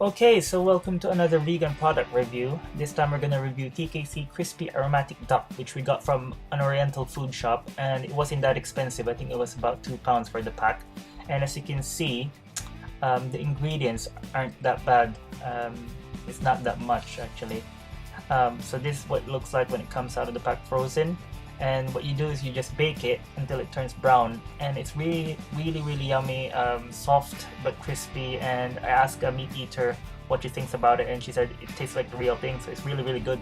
Okay, so welcome to another vegan product review. This time we're gonna review TKC Crispy Aromatic Duck, which we got from an oriental food shop, and it wasn't that expensive. I think it was about £2 for the pack. And as you can see, the ingredients aren't that bad. It's not that much actually. So this is what it looks like when it comes out of the pack frozen. And what you do is you just bake it until it turns brown, and it's really yummy, soft but crispy. And I asked a meat eater what she thinks about it, and she said it tastes like the real thing, so it's really good.